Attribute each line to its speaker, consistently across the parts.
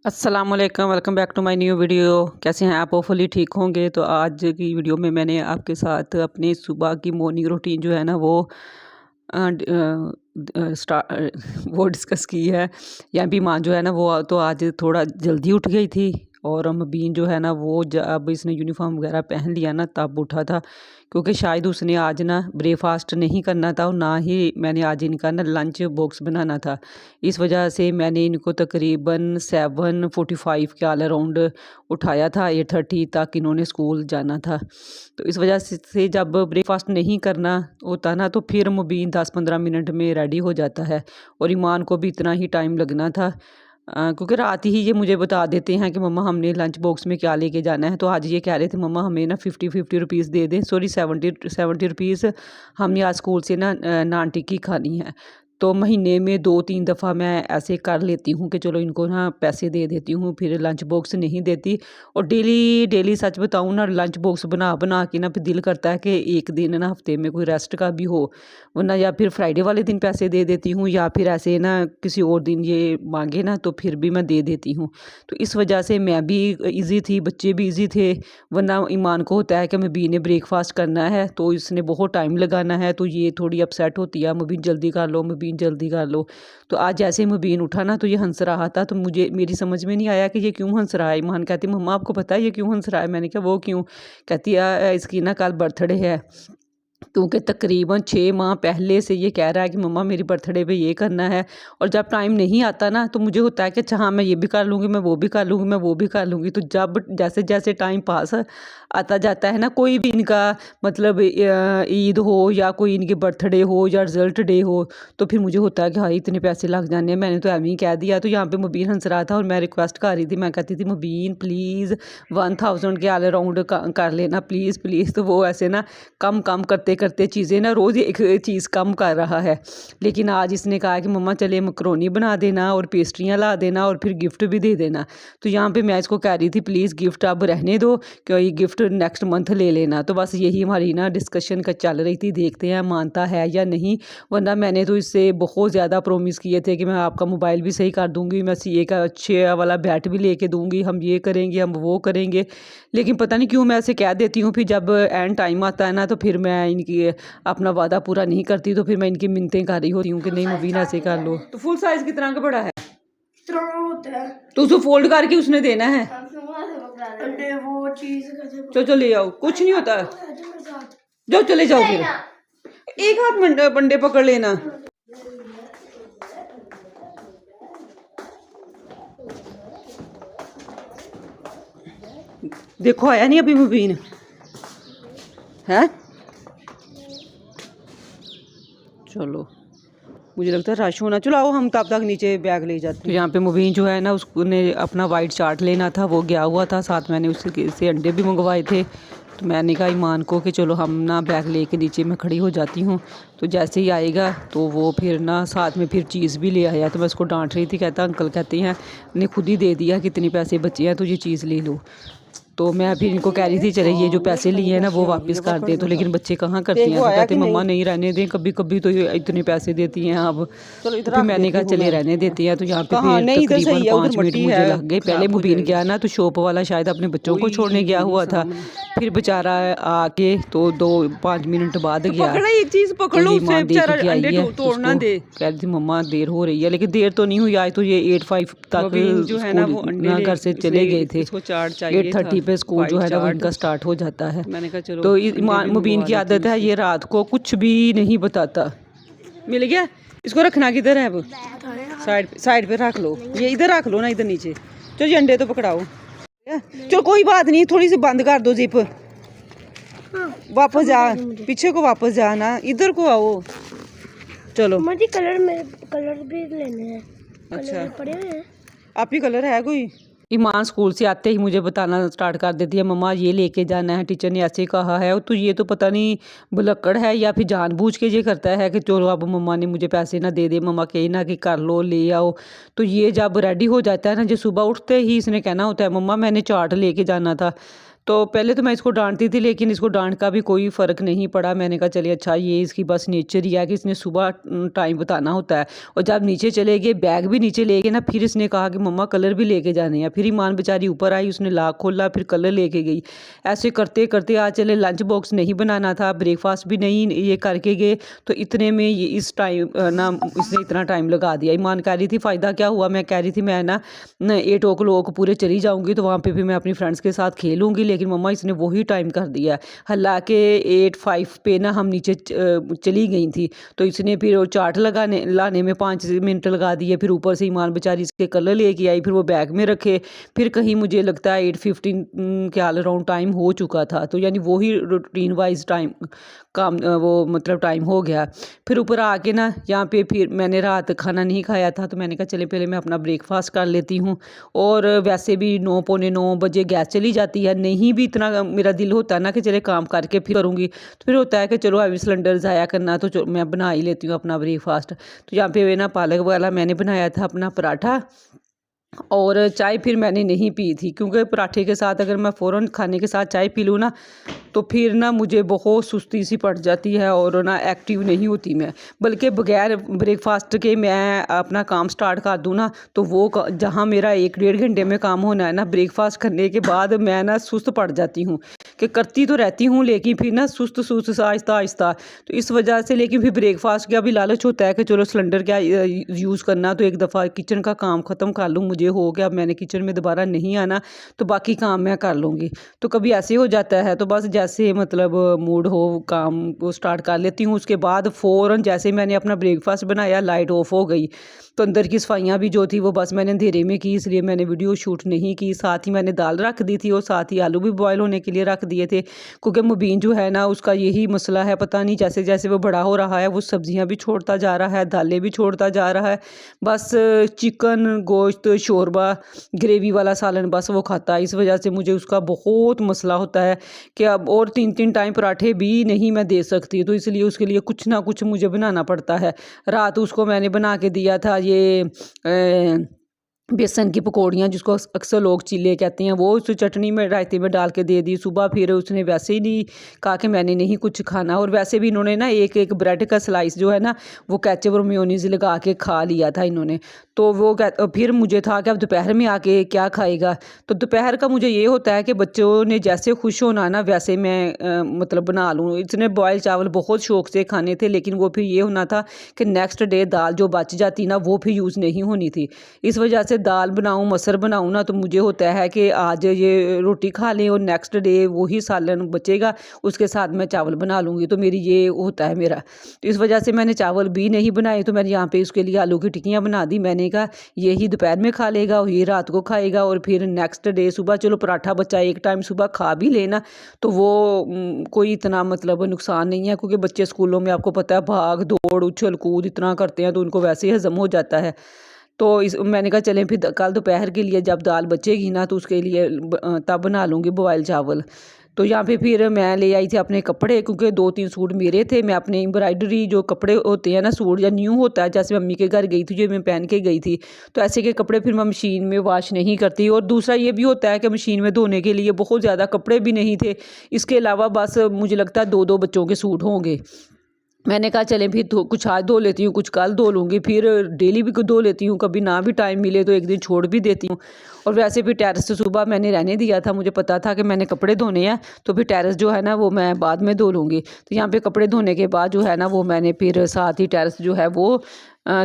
Speaker 1: अस्सलामुअलैकुम, welcome back to my new video. कैसे हैं आप? होपफुली ठीक होंगे। तो आज की वीडियो में मैंने आपके साथ अपनी सुबह की मॉर्निंग रूटीन जो है ना वो अ, ड- वो डिस्कस की है। यहाँ भी माँ जो है ना वो तो आज थोड़ा जल्दी उठ गई थी और अम्मीन जो है ना वो जब इसने यूनिफॉर्म वगैरह पहन लिया ना तब उठा था, क्योंकि शायद उसने आज ना ब्रेकफास्ट नहीं करना था और ना ही मैंने आज इनका ना लंच बॉक्स बनाना था। इस वजह से मैंने इनको तकरीबन 7:45 के ऑल अराउंड उठाया था। 8:30 तक इन्होंने स्कूल जाना था। तो इस वजह से जब ब्रेकफास्ट नहीं करना होता ना तो फिर मुबीन 10-15 मिनट में रेडी हो जाता है और ईमान को भी इतना ही टाइम लगना था। क्योंकि रात ही ये मुझे बता देते हैं कि मम्मा हमने लंच बॉक्स में क्या लेके जाना है। तो आज ये कह रहे थे मम्मा हमें ना 50-50 रुपीज़ दे दें, सॉरी 70 रुपीज़ हमने आज स्कूल से ना नान टिक्की खानी है। तो महीने में 2-3 दफ़ा मैं ऐसे कर लेती हूँ कि चलो इनको ना पैसे दे देती हूँ, फिर लंच बॉक्स नहीं देती। और डेली डेली सच बताऊँ ना लंच बॉक्स बना बना के ना फिर दिल करता है कि एक दिन ना हफ्ते में कोई रेस्ट का भी हो, वरना या फिर फ्राइडे वाले दिन पैसे दे देती हूँ या फिर ऐसे ना किसी और दिन ये मांगे ना तो फिर भी मैं दे देती हूँ। तो इस वजह से मैं भी ईज़ी थी, बच्चे भी ईज़ी थे। वरना ईमान को होता है कि मबीन ने ब्रेकफास्ट करना है तो इसने बहुत टाइम लगाना है, तो ये थोड़ी अपसेट होती है, मबीन जल्दी कर लो, मबीन जल्दी कर लो। तो आज जैसे ही मबीन उठा ना तो ये हंस रहा था, तो मुझे मेरी समझ में नहीं आया कि ये क्यों हंस रहा है। ईमान कहती मम्मा आपको पता है ये क्यों हंस रहा है? मैंने कहा वो क्यों? कहती इसकी ना कल बर्थडे है, क्योंकि तकरीबन 6 माह पहले से ये कह रहा है कि मम्मा मेरी बर्थडे पे ये करना है। और जब टाइम नहीं आता ना तो मुझे होता है कि अच्छा हाँ मैं ये भी कर लूँगी, मैं वो भी कर लूँगी, मैं वो भी कर लूँगी। तो जब जैसे जैसे टाइम पास आता जाता है ना, कोई भी इनका मतलब ईद हो या कोई इनके बर्थडे हो या रिजल्ट डे हो, तो फिर मुझे होता है कि हाँ इतने पैसे लग जाने हैं, मैंने तो एवं ही कह दिया। तो यहाँ पे मुबीन हंस रहा था और मैं रिक्वेस्ट कर रही थी, मैं कहती थी मुबीन प्लीज़ 1000 के ऑल अराउंड कर लेना प्लीज़ प्लीज़। तो वो ऐसे ना कम कम करते करते चीज़ें ना रोज़ एक चीज़ कम कर रहा है। लेकिन आज इसने कहा कि मम्मा चले मकरोनी बना देना और पेस्ट्रियाँ ला देना और फिर गिफ्ट भी दे देना। तो यहाँ पे मैं इसको कह रही थी प्लीज़ गिफ्ट अब रहने दो, कि गिफ्ट नेक्स्ट मंथ ले लेना। तो बस यही हमारी ना डिस्कशन का चल रही थी, देखते हैं मानता है या नहीं। वरना मैंने तो इससे बहुत ज़्यादा प्रोमिस किए थे कि मैं आपका मोबाइल भी सही कर दूँगी, मैं सीए का अच्छे वाला बैट भी लेके दूँगी, हम ये करेंगे हम वो करेंगे। लेकिन पता नहीं क्यों मैं ऐसे कह देती हूँ, फिर जब एंड टाइम आता है ना तो फिर मैं इनकी अपना वादा पूरा नहीं करती, तो फिर मैं इनकी मिन्नतें कर रही होती हूँ कि नहीं मुबीन ऐसे कर लो। तो फुल साइज कितना का बड़ा है? तो उसको फोल्ड करके उसने देना है। वो चीज चलो ले आओ, कुछ नहीं होता। जाओ चले जाओ, फिर एक हाथ बंडे पकड़ लेना। देखो आया नहीं अभी मुबीन है। चलो मुझे लगता है रश होना, चलो आओ हम तब तक नीचे बैग ले जाते हैं। तो यहाँ पे मुबीन जो है ना उसने अपना वाइट चार्ट लेना था, वो गया हुआ था, साथ मैंने उसके से अंडे भी मंगवाए थे। तो मैंने कहा ईमान को कि चलो हम ना बैग लेके नीचे मैं खड़ी हो जाती हूँ। तो जैसे ही आएगा तो वो फिर ना साथ में फिर चीज़ भी ले आया। तो मैं उसको डांट रही थी, कहता अंकल कहते हैं ने खुद ही दे दिया कितने पैसे बचे हैं तो ये चीज़ ले लो। तो मैं फिर इनको कह रही थी चले ये जो पैसे लिए हैं ना वो वापस कर दे, तो लेकिन बच्चे कहाँ करती हैं, तो कहते मम्मा नहीं रहने दें, कभी कभी तो ये इतने पैसे देती हैं अब। तो फिर मैंने कहा चले रहने देती हैं। तो यहाँ पे फिर तकरीबन 5 मिनट मुझे लग गए। पहले मुबीन गया ना तो शॉप वाला शायद अपने बच्चों को छोड़ने गया हुआ था, फिर बेचारा आके तो 2-5 मिनट बाद गया। एक चीज पकड़ लो उससे बेचारा अंडे तोड़ना दे, कह रही थी मम्मा देर हो रही है, लेकिन देर तो नहीं हुई। आज तो ये 8:05 तक जो है ना वो अंडे घर से चले गए थे। 8:30 पे स्कूल जो है ना वो इनका स्टार्ट हो जाता है। मैंने कहा चलो तो मुबीन की आदत है ये रात को कुछ भी नहीं बताता। मिल गया? इसको रखना किधर है? अब साइड पे रख लो, ये इधर रख लो ना, इधर नीचे। चलो ये अंडे तो पकड़ाओ। चलो कोई बात नहीं, थोड़ी सी बंद कर दो जिप। वापस जा, पीछे को वापस जाना, इधर को आओ। चलो मुझे कलर भी लेने हैं। अच्छा पड़े हैं आप ही कलर है कोई? ईमान स्कूल से आते ही मुझे बताना स्टार्ट कर देती है मम्मा ये लेके जाना है, टीचर ने ऐसे कहा है। तो ये तो पता नहीं बुलक्कड़ है या फिर जानबूझ के ये करता है कि चलो अब मम्मा ने मुझे पैसे ना दे दे, मम्मा कहे ना कि कर लो ले आओ। तो ये जब रेडी हो जाता है ना, जो सुबह उठते ही इसने कहना होता है मम्मा मैंने चार्ट लेके जाना था। तो पहले तो मैं इसको डाँटती थी, लेकिन इसको डाँट का भी कोई फ़र्क नहीं पड़ा। मैंने कहा चलिए अच्छा, ये इसकी बस नेचर ही है कि इसने सुबह टाइम बताना होता है। और जब नीचे चले गए, बैग भी नीचे ले गए ना, फिर इसने कहा कि मम्मा कलर भी लेके जाने हैं। फिर ईमान बेचारी ऊपर आई, उसने लॉक खोला, फिर कलर लेके गई। ऐसे करते-करते आज चले लंच बॉक्स नहीं बनाना था, ब्रेकफ़ास्ट भी नहीं ये करके गए, तो इतने में ये इस टाइम ना इसने इतना टाइम लगा दिया। ईमान कह रही थी फ़ायदा क्या हुआ? मैं कह रही थी मैं ना 8 ओ क्लॉक पूरे चली जाऊँगी, तो वहाँ पे भी मैं अपनी फ्रेंड्स के साथ खेलूँगी, लेकिन मम्मा इसने वही टाइम कर दिया है। हालाँकि 8:05 पे ना हम नीचे चली गई थी, तो इसने फिर वो चार्ट लाने में 5 मिनट लगा दिए। फिर ऊपर से ईमान बेचारी इसके कलर लेके आई, फिर वो बैग में रखे। फिर कहीं मुझे लगता है 8:15 के ऑल अराउंड टाइम हो चुका था, तो यानी वही रूटीन वाइज़ टाइम काम वो मतलब टाइम हो गया। फिर ऊपर आके ना यहाँ पे फिर मैंने रात खाना नहीं खाया था, तो मैंने कहा चले पहले मैं अपना ब्रेकफ़ास्ट कर लेती हूँ। और वैसे भी 9 पौने 9 बजे गैस चली जाती है, नहीं भी इतना मेरा दिल होता है ना कि चले काम करके फिर करूँगी, तो फिर होता है कि चलो अभी सिलेंडर ज़ाया करना, तो मैं बना ही लेती हूँ अपना ब्रेकफ़ास्ट। तो यहाँ पे ना पालक वाला मैंने बनाया था अपना पराठा, और चाय फिर मैंने नहीं पी थी, क्योंकि पराठे के साथ अगर मैं फ़ौरन खाने के साथ चाय पी लूँ ना, तो फिर ना मुझे बहुत सुस्ती सी पड़ जाती है और ना एक्टिव नहीं होती मैं। बल्कि बगैर ब्रेकफ़ास्ट के मैं अपना काम स्टार्ट कर दूँ ना, तो वो जहाँ मेरा 1 डेढ़ घंटे में काम होना है ना, ब्रेकफ़ास्ट करने के बाद मैं ना सुस्त पड़ जाती हूँ, कि करती तो रहती हूँ लेकिन फिर ना सुस्त-सुस्त सा आहिस्ता-आहिस्ता। तो इस वजह से लेकिन फिर ब्रेकफ़ास्ट का भी लालच होता है कि चलो सिलेंडर क्या यूज़ करना, तो एक दफ़ा किचन का काम ख़त्म कर लूँ, मुझे हो गया, अब मैंने किचन में दोबारा नहीं आना, तो बाकी काम मैं कर लूँगी। तो कभी ऐसे हो जाता है, तो बस जैसे मतलब मूड हो काम वो स्टार्ट कर लेती हूँ। उसके बाद फ़ौरन जैसे मैंने अपना ब्रेकफ़ास्ट बनाया, लाइट ऑफ हो गई, तो अंदर की सफाइयाँ भी जो थी वो बस मैंने अंधेरे में की, इसलिए मैंने वीडियो शूट नहीं की। साथ ही मैंने दाल रख दी थी और साथ ही आलू भी बॉयल होने के लिए रख दिए थे, क्योंकि मुबीन जो है ना उसका यही मसला है, पता नहीं जैसे जैसे वो बड़ा हो रहा है वो सब्जियां भी छोड़ता जा रहा है, दालें भी छोड़ता जा रहा है। बस चिकन गोश्त शोरबा ग्रेवी वाला सालन बस वो खाता है। इस वजह से मुझे उसका बहुत मसला होता है कि अब और 3-3 टाइम पराठे भी नहीं मैं दे सकती, तो इसलिए उसके लिए कुछ ना कुछ मुझे बनाना पड़ता है। रात उसको मैंने बना के दिया था ये बेसन की पकौड़ियाँ, जिसको अक्सर लोग चीले कहते हैं, वो उस चटनी में रायते में डाल के दे दी। सुबह फिर उसने वैसे ही नहीं कहा कि मैंने नहीं कुछ खाना, और वैसे भी इन्होंने ना एक एक ब्रेड का स्लाइस जो है ना वो केचप और मेयोनीज़ लगा के खा लिया था इन्होंने। तो वो फिर मुझे था कि अब दोपहर में आके क्या खाएगा। तो दोपहर का मुझे ये होता है कि बच्चों ने जैसे खुश होना ना वैसे मैं मतलब बना लूँ। इसने बॉयल चावल बहुत शौक से खाने थे, लेकिन वो फिर ये होना था कि नेक्स्ट डे दाल जो बच जाती ना वो फिर यूज़ नहीं होनी थी। इस वजह से दाल बनाऊँ मसर बनाऊँ ना, तो मुझे होता है कि आज ये रोटी खा लें और नेक्स्ट डे वही सालन बचेगा, उसके साथ मैं चावल बना लूँगी। तो मेरी ये होता है मेरा। तो इस वजह से मैंने चावल भी नहीं बनाए, तो मैंने यहाँ पे उसके लिए आलू की टिक्कियाँ बना दी। मैंने कहा यही दोपहर में खा लेगा और ये रात को खाएगा, और फिर नेक्स्ट डे सुबह चलो पराठा बच्चा एक टाइम सुबह खा भी लेना, तो वो कोई इतना मतलब नुकसान नहीं है, क्योंकि बच्चे स्कूलों में आपको पता है भाग दौड़ उछल कूद इतना करते हैं, तो उनको वैसे ही हज़म हो जाता है। तो इस मैंने कहा चलें फिर कल दोपहर के लिए जब दाल बचेगी ना, तो उसके लिए तब बना लूँगी बॉयल चावल। तो यहाँ पे फिर मैं ले आई थी अपने कपड़े, क्योंकि 2-3 सूट मेरे थे। मैं अपने एम्ब्रॉयडरी जो कपड़े होते हैं ना, सूट या न्यू होता है, जैसे मम्मी के घर गई थी जो मैं पहन के गई थी, तो ऐसे के कपड़े फिर मैं मशीन में वॉश नहीं करती। और दूसरा ये भी होता है कि मशीन में धोने के लिए बहुत ज़्यादा कपड़े भी नहीं थे। इसके अलावा बस मुझे लगता है 2-2 बच्चों के सूट होंगे। मैंने कहा चलें फिर कुछ आज धो लेती हूँ, कुछ कल धो लूँगी, फिर डेली भी धो लेती हूँ, कभी ना भी टाइम मिले तो एक दिन छोड़ भी देती हूँ। और वैसे भी टेरेस से सुबह मैंने रहने दिया था, मुझे पता था कि मैंने कपड़े धोने हैं, तो फिर टेरेस जो है ना वो मैं बाद में धो लूँगी। तो यहाँ पे कपड़े धोने के बाद जो है ना वो मैंने फिर साथ ही टेरेस जो है वो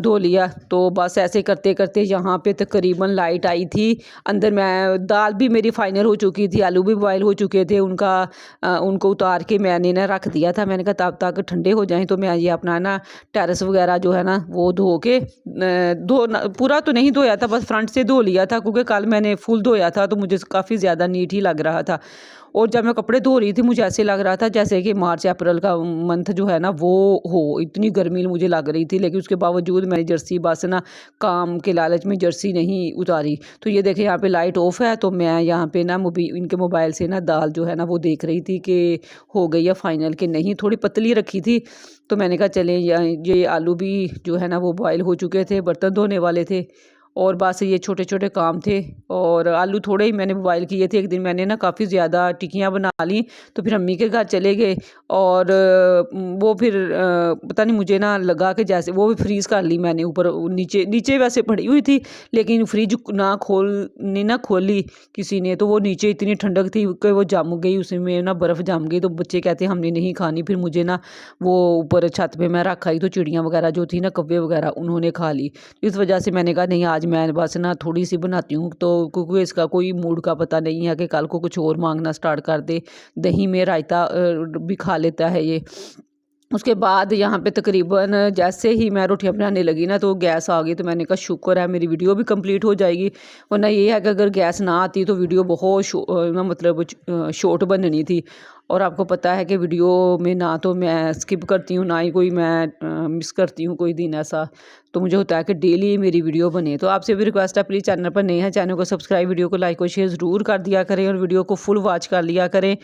Speaker 1: धो लिया। तो बस ऐसे करते करते यहाँ पे तकरीबन लाइट आई थी। अंदर मैं दाल भी मेरी फाइनल हो चुकी थी, आलू भी बॉयल हो चुके थे, उनको उतार के मैंने ना रख दिया था। मैंने कहा तब तक ठंडे हो जाएं तो मैं ये अपना ना टेरेस वगैरह जो है ना वो धो के पूरा तो नहीं धोया था, बस फ्रंट से धो लिया था, क्योंकि कल मैंने फुल धोया था तो मुझे काफ़ी ज़्यादा नीट ही लग रहा था। और जब मैं कपड़े धो रही थी मुझे ऐसे लग रहा था जैसे कि मार्च अप्रैल का मंथ जो है ना वो हो, इतनी गर्मी मुझे लग रही थी। लेकिन उसके बावजूद मैंने जर्सी बस ना काम के लालच में जर्सी नहीं उतारी। तो ये देखें यहाँ पे लाइट ऑफ है, तो मैं यहाँ पे ना इनके मोबाइल से ना दाल जो है ना वो देख रही थी कि हो गई है फाइनल कि नहीं। थोड़ी पतली रखी थी, तो मैंने कहा चलें ये आलू भी जो है ना वो बॉयल हो चुके थे, बर्तन धोने वाले थे। और बस ये छोटे छोटे काम थे। और आलू थोड़े ही मैंने बॉयल किए थे। एक दिन मैंने ना काफ़ी ज़्यादा टिक्कियाँ बना ली, तो फिर अम्मी के घर चले गए और वो फिर पता नहीं मुझे ना लगा कि जैसे वो भी फ्रीज़ कर ली मैंने, ऊपर नीचे नीचे वैसे पड़ी हुई थी, लेकिन फ्रिज ना खोली किसी ने, तो वो नीचे इतनी ठंडक थी कि वो जम गई, उसमें ना बर्फ़ जम गई। तो बच्चे कहते हमने नहीं खानी, फिर मुझे ना वो ऊपर छत पे मैं रखा ही, तो चिड़ियाँ वगैरह जो थी ना, कौवे वगैरह, उन्होंने खा ली। इस वजह से मैंने कहा नहीं आज मैं बस ना थोड़ी सी बनाती हूँ, तो क्योंकि इसका कोई मूड का पता नहीं है कि कल को कुछ और मांगना स्टार्ट कर दे। दही में रायता भी खा लेता है ये। उसके बाद यहाँ पे तकरीबन जैसे ही मैं रोटियां बनाने लगी ना, तो गैस आ गई। तो मैंने कहा शुक्र है मेरी वीडियो भी कंप्लीट हो जाएगी, वरना ये है कि अगर गैस ना आती तो वीडियो बहुत मतलब शॉर्ट बननी थी। और आपको पता है कि वीडियो में ना तो मैं स्किप करती हूँ, ना ही कोई मैं मिस करती हूँ कोई दिन ऐसा। तो मुझे होता है कि डेली मेरी वीडियो बने। तो आपसे भी रिक्वेस्ट है, प्लीज़ चैनल पर नए हैं, चैनल को सब्सक्राइब, वीडियो को लाइक और शेयर ज़रूर कर दिया करें और वीडियो को फुल वॉच कर लिया करें।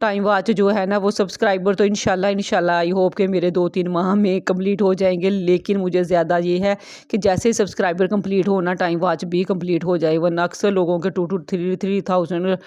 Speaker 1: टाइम वॉच जो है ना, वो सब्सक्राइबर तो इंशाल्लाह आई होप कि मेरे 2-3 माह में कंप्लीट हो जाएंगे। लेकिन मुझे ज़्यादा ये है कि जैसे सब्सक्राइबर कंप्लीट हो ना, टाइम वॉच भी कंप्लीट हो जाए। वरना अक्सर लोगों के 2-3,000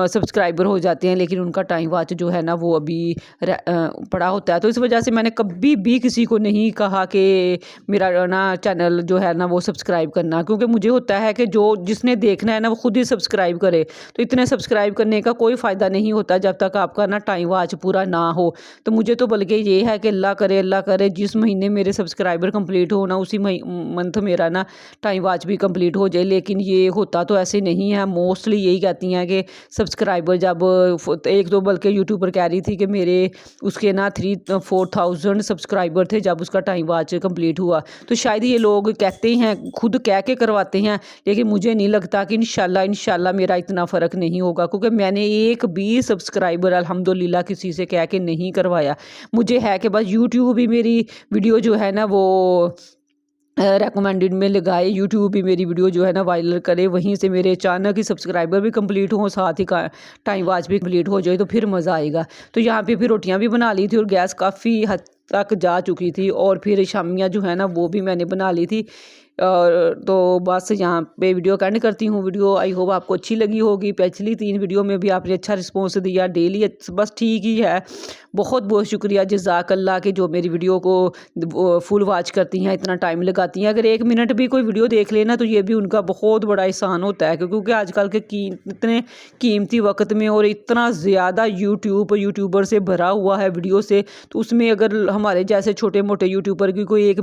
Speaker 1: सब्सक्राइबर हो जाते हैं, लेकिन उनका टाइम वॉच जो है ना वो अभी पड़ा होता है। तो इस वजह से मैंने कभी भी किसी को नहीं कहा कि मेरा ना चैनल जो है ना वो सब्सक्राइब करना, क्योंकि मुझे होता है कि जो जिसने देखना है ना वो खुद ही सब्सक्राइब करे। तो इतने सब्सक्राइब करने का कोई फ़ायदा नहीं होता जब तक आपका ना टाइम वॉच पूरा ना हो। तो मुझे तो बल्कि ये है कि अल्लाह करे जिस महीने मेरे सब्सक्राइबर कंप्लीट हो ना, उसी मंथ मेरा ना टाइम वॉच भी कंप्लीट हो जाए। लेकिन ये होता तो ऐसे नहीं है। मोस्टली यही कहती हैं कि सब्सक्राइबर जब एक दो बल्कि यूट्यूबर कह रही थी कि मेरे उसके ना 3-4,000 सब्सक्राइबर थे जब उसका टाइम वॉच कंप्लीट हुआ। तो शायद ये लोग कहते हैं, खुद कह के करवाते हैं, लेकिन मुझे नहीं लगता कि इंशाल्लाह मेरा इतना फ़र्क नहीं होगा, क्योंकि मैंने एक भी सब्सक्राइबर अल्हम्दुलिल्लाह किसी से कह के नहीं करवाया। मुझे है कि बस यूट्यूब भी मेरी वीडियो जो है ना वो रेकमेंडेड में लगाए, यूट्यूब भी मेरी वीडियो जो है ना वायरल करे, वहीं से मेरे अचानक ही सब्सक्राइबर भी कंप्लीट हों, साथ ही का टाइम वॉच भी कंप्लीट हो जाए, तो फिर मज़ा आएगा। तो यहाँ पे फिर रोटियाँ भी बना ली थी और गैस काफ़ी हद तक जा चुकी थी, और फिर शामियाँ जो है ना वो भी मैंने बना ली थी। और तो बस यहाँ पे वीडियो एंड करती हूँ। वीडियो आई होप आपको अच्छी लगी होगी। पिछली 3 वीडियो में भी आपने अच्छा रिस्पॉन्स दिया, डेली बस ठीक ही है। बहुत बहुत शुक्रिया जज़ाकल्लाह कि जो मेरी वीडियो को फुल वॉच करती हैं, इतना टाइम लगाती हैं। अगर 1 मिनट भी कोई वीडियो देख लेना तो ये भी उनका बहुत बड़ा एहसान होता है, क्योंकि आजकल के इतने कीमती वक्त में और इतना ज़्यादा यूट्यूबर से भरा हुआ है वीडियो से, तो उसमें अगर हमारे जैसे छोटे मोटे यूट्यूबर की कोई 1